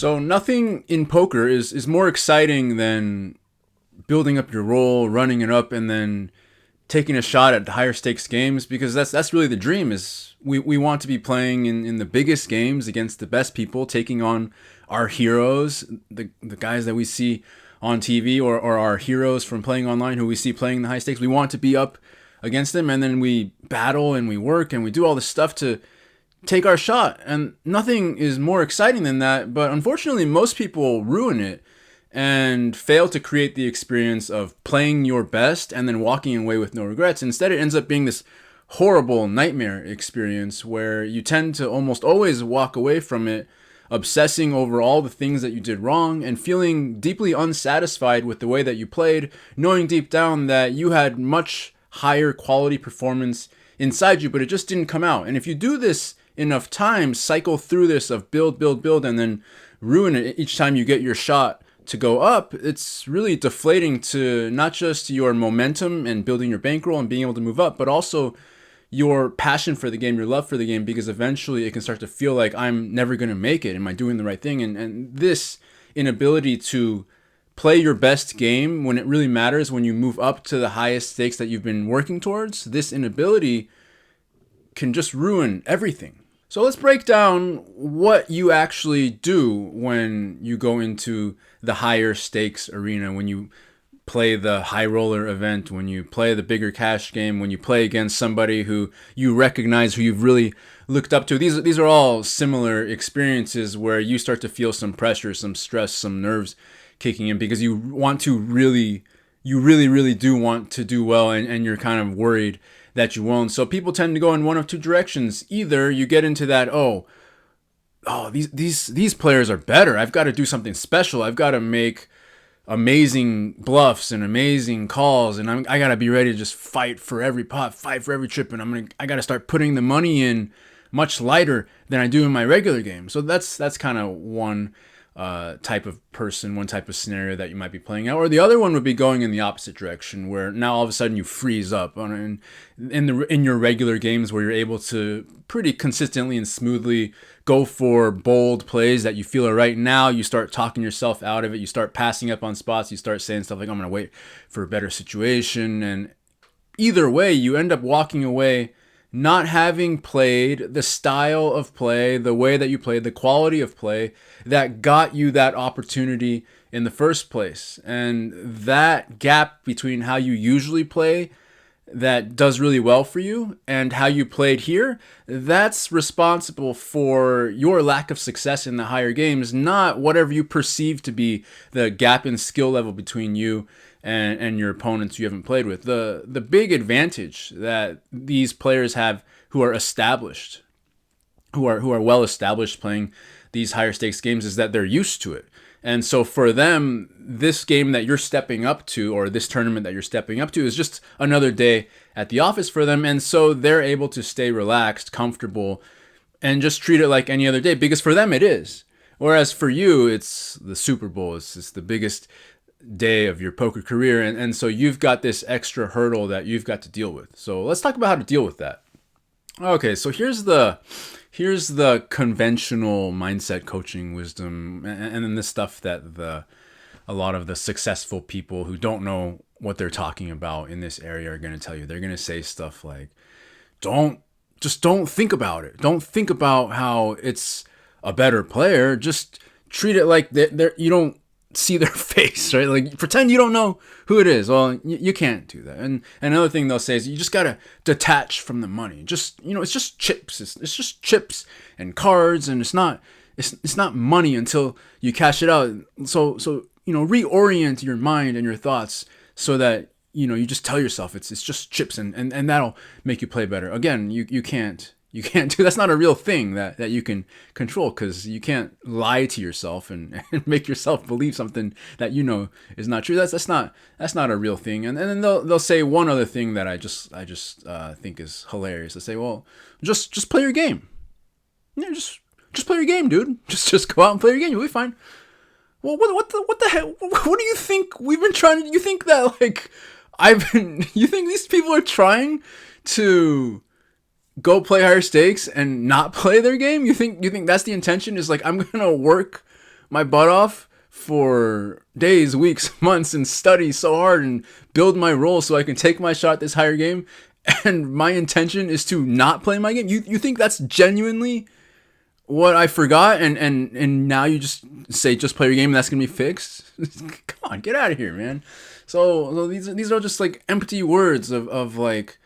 So nothing in poker is more exciting than building up your roll, running it up, and then taking a shot at higher stakes games, because that's really the dream. Is we want to be playing in the biggest games against the best people, taking on our heroes, the guys that we see on TV, or our heroes from playing online who we see playing the high stakes. We want to be up against them, and then we battle and we work and we do all this stuff to take our shot. And nothing is more exciting than that. But unfortunately, most people ruin it and fail to create the experience of playing your best and then walking away with no regrets. Instead, it ends up being this horrible nightmare experience where you tend to almost always walk away from it obsessing over all the things that you did wrong and feeling deeply unsatisfied with the way that you played, knowing deep down that you had much higher quality performance inside you, but it just didn't come out. And if you do this enough times, cycle through this of build, and then ruin it each time you get your shot to go up, it's really deflating to not just your momentum and building your bankroll and being able to move up, but also your passion for the game, your love for the game, because eventually it can start to feel like, I'm never going to make it. Am I doing the right thing? And this inability to play your best game when it really matters, when you move up to the highest stakes that you've been working towards, this inability can just ruin everything. So let's break down what you actually do when you go into the higher stakes arena, when you play the high roller event, when you play the bigger cash game, when you play against somebody who you recognize, who you've really looked up to. These are all similar experiences where you start to feel some pressure, some stress, some nerves kicking in, because you really do want to do well, and you're kind of worried that you won't. So people tend to go in one of two directions. Either you get into that, these players are better, I've got to do something special, I've got to make amazing bluffs and amazing calls, and I got to be ready to just fight for every pot, fight for every trip, and I got to start putting the money in much lighter than I do in my regular game. So that's kind of one type of person, one type of scenario that you might be playing out. Or the other one would be going in the opposite direction, where now all of a sudden you freeze up in your regular games, where you're able to pretty consistently and smoothly go for bold plays that you feel are right. Now you start talking yourself out of it, you start passing up on spots, you start saying stuff like, I'm going to wait for a better situation. And either way, you end up walking away not having played the style of play, the way that you played, the quality of play that got you that opportunity in the first place. And that gap between how you usually play that does really well for you and how you played here, that's responsible for your lack of success in the higher games, not whatever you perceive to be the gap in skill level between you and your opponents you haven't played with. The big advantage that these players have who are established, who are well established playing these higher stakes games, is that they're used to it. And so for them, this game that you're stepping up to, or this tournament that you're stepping up to, is just another day at the office for them. And so they're able to stay relaxed, comfortable, and just treat it like any other day, because for them it is. Whereas for you, it's the Super Bowl. It's the biggest day of your poker career. And so you've got this extra hurdle that you've got to deal with. So let's talk about how to deal with that. Okay, so here's the conventional mindset coaching wisdom, and then this stuff that a lot of the successful people who don't know what they're talking about in this area are going to tell you. They're going to say stuff like, don't think about it. Don't think about how it's a better player. Just treat it like you don't see their face, right? Like, pretend you don't know who it is. Well, you can't do that. And another thing they'll say is, you just gotta detach from the money. Just, it's just chips. It's just chips and cards, and it's not money until you cash it out. So reorient your mind and your thoughts so that you just tell yourself it's just chips, and that'll make you play better. Again, you can't do, that's not a real thing that you can control, because you can't lie to yourself and make yourself believe something that is not true. That's not a real thing. And then they'll say one other thing that I just think is hilarious. They say, well, just play your game. Just play your game, dude. Just go out and play your game. You'll be fine. Well, what the heck? What do you think we've been trying to? You think that you think these people are trying to go play higher stakes and not play their game? You think that's the intention? Is like, I'm gonna work my butt off for days, weeks, months and study so hard and build my role so I can take my shot at this higher game, and my intention is to not play my game? You think that's genuinely what I forgot, and now you just say just play your game and that's gonna be fixed? Come on, get out of here, man. So these are just like empty words of like,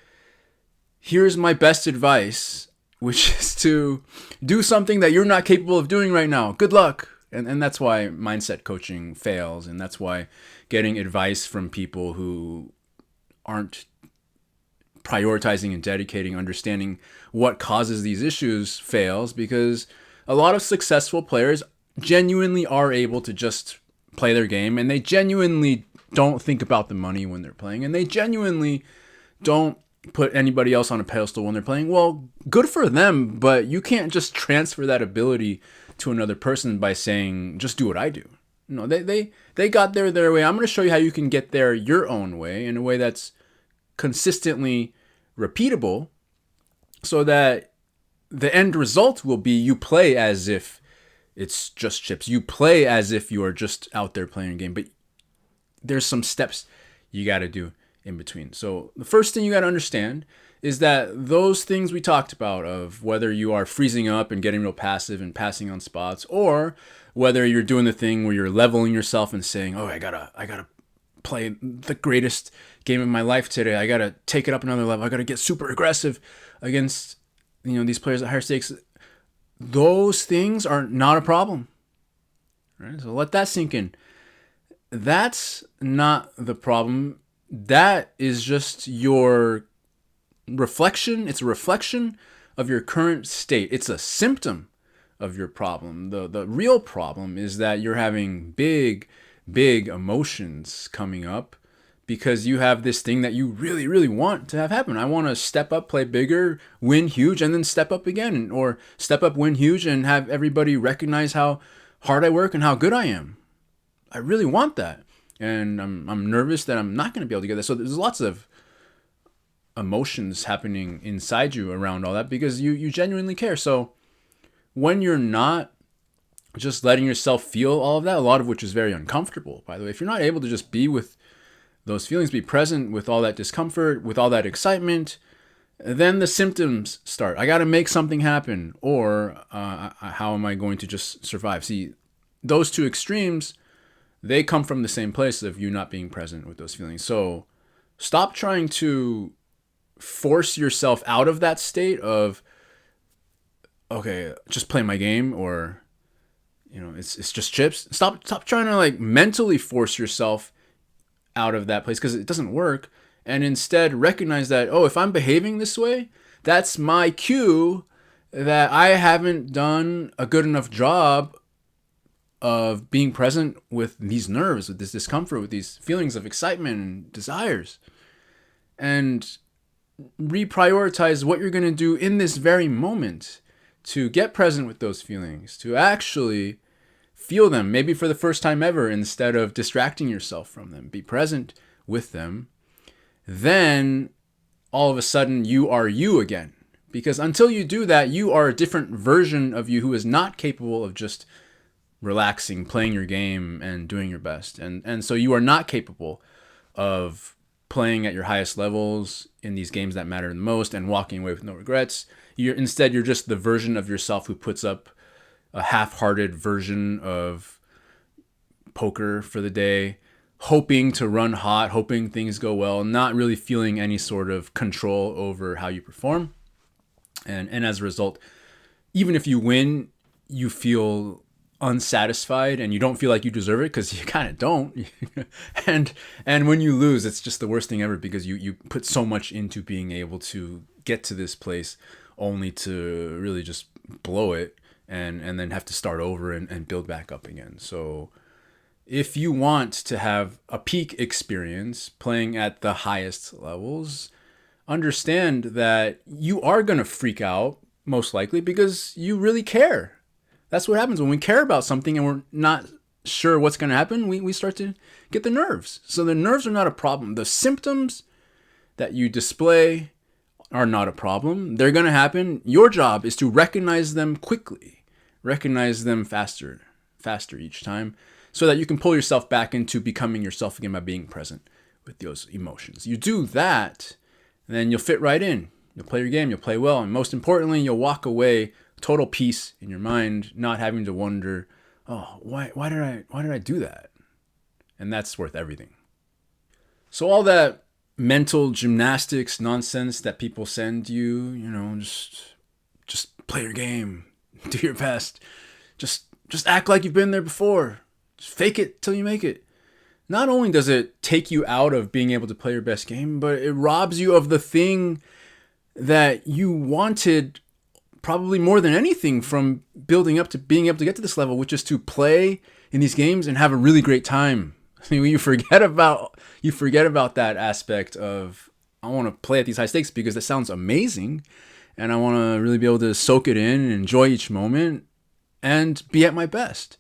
here's my best advice, which is to do something that you're not capable of doing right now. Good luck. And that's why mindset coaching fails, and that's why getting advice from people who aren't prioritizing and dedicating, understanding what causes these issues fails, because a lot of successful players genuinely are able to just play their game, and they genuinely don't think about the money when they're playing, and they genuinely don't put anybody else on a pedestal when they're playing. Well, good for them, but you can't just transfer that ability to another person by saying, just do what I do. No, they got there their way. I'm going to show you how you can get there your own way, in a way that's consistently repeatable, so that the end result will be you play as if it's just chips. You play as if you are just out there playing a game, but there's some steps you got to do in between. So the first thing you got to understand is that those things we talked about, of whether you are freezing up and getting real passive and passing on spots, or whether you're doing the thing where you're leveling yourself and saying, oh, I gotta play the greatest game of my life today. I gotta take it up another level. I gotta get super aggressive against, these players at higher stakes. Those things are not a problem. Right? So let that sink in. That's not the problem. That is just your reflection. It's a reflection of your current state. It's a symptom of your problem. The real problem is that you're having big emotions coming up because you have this thing that you really, really want to have happen. I want to step up, play bigger, win huge, and then step up again, or step up, win huge, and have everybody recognize how hard I work and how good I am. I really want that. And I'm nervous that I'm not going to be able to get that. So there's lots of emotions happening inside you around all that, because you genuinely care. So when you're not just letting yourself feel all of that, a lot of which is very uncomfortable, by the way, if you're not able to just be with those feelings, be present with all that discomfort, with all that excitement, then the symptoms start. I got to make something happen, or how am I going to just survive? See, those two extremes, they come from the same place of you not being present with those feelings. So stop trying to force yourself out of that state of, okay, just play my game, or it's just chips. Stop trying to like mentally force yourself out of that place, because it doesn't work. And instead recognize that, oh, if I'm behaving this way, that's my cue that I haven't done a good enough job of being present with these nerves, with this discomfort, with these feelings of excitement and desires. And reprioritize what you're going to do in this very moment to get present with those feelings, to actually feel them, maybe for the first time ever, instead of distracting yourself from them. Be present with them. Then all of a sudden you are you again. Because until you do that, you are a different version of you who is not capable of just relaxing, playing your game, and doing your best. And so you are not capable of playing at your highest levels in these games that matter the most and walking away with no regrets. Instead, you're just the version of yourself who puts up a half-hearted version of poker for the day, hoping to run hot, hoping things go well, not really feeling any sort of control over how you perform. And as a result, even if you win, you feel unsatisfied and you don't feel like you deserve it, because you kind of don't. and when you lose, it's just the worst thing ever, because you put so much into being able to get to this place only to really just blow it and then have to start over and build back up again. So if you want to have a peak experience playing at the highest levels, understand that you are going to freak out, most likely, because you really care. That's what happens when we care about something and we're not sure what's going to happen. We start to get the nerves. So the nerves are not a problem. The symptoms that you display are not a problem. They're going to happen. Your job is to recognize them quickly, recognize them faster faster each time, so that you can pull yourself back into becoming yourself again by being present with those emotions. You do that, then you'll fit right in. You'll play your game, you'll play well, and most importantly, you'll walk away total peace in your mind, not having to wonder, oh, why did I do that? And that's worth everything. So all that mental gymnastics nonsense that people send you, just play your game, do your best, just act like you've been there before, just fake it till you make it. Not only does it take you out of being able to play your best game, but it robs you of the thing that you wanted probably more than anything from building up to being able to get to this level, which is to play in these games and have a really great time. I mean, you forget about that aspect of, I want to play at these high stakes because that sounds amazing, and I want to really be able to soak it in and enjoy each moment and be at my best.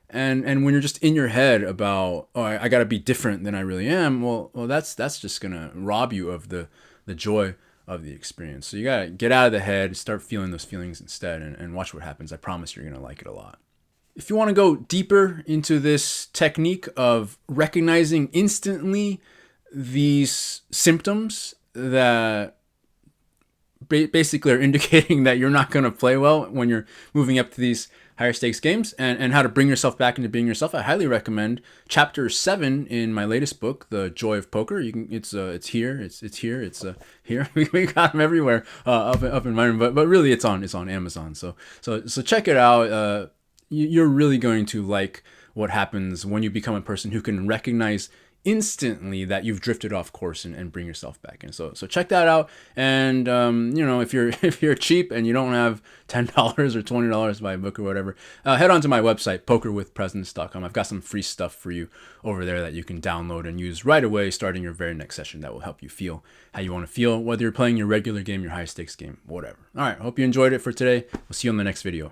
And when you're just in your head about, oh, I got to be different than I really am, well, that's just gonna rob you of the joy of the experience. So you gotta get out of the head, start feeling those feelings instead, and watch what happens. I promise you're gonna like it a lot. If you want to go deeper into this technique of recognizing instantly these symptoms that basically are indicating that you're not going to play well when you're moving up to these higher stakes games, and how to bring yourself back into being yourself, I highly recommend chapter 7 in my latest book, The Joy of Poker. It's here. We got them everywhere up in my room, but really it's on Amazon. So check it out. You're really going to like what happens when you become a person who can recognize instantly that you've drifted off course and bring yourself back in. So check that out. And if you're cheap and you don't have $10 or $20 to buy a book or whatever, head on to my website, pokerwithpresence.com. I've got some free stuff for you over there that you can download and use right away, starting your very next session. That will help you feel how you want to feel, whether you're playing your regular game, your high stakes game, whatever. All right, hope you enjoyed it for today. We'll see you on the next video.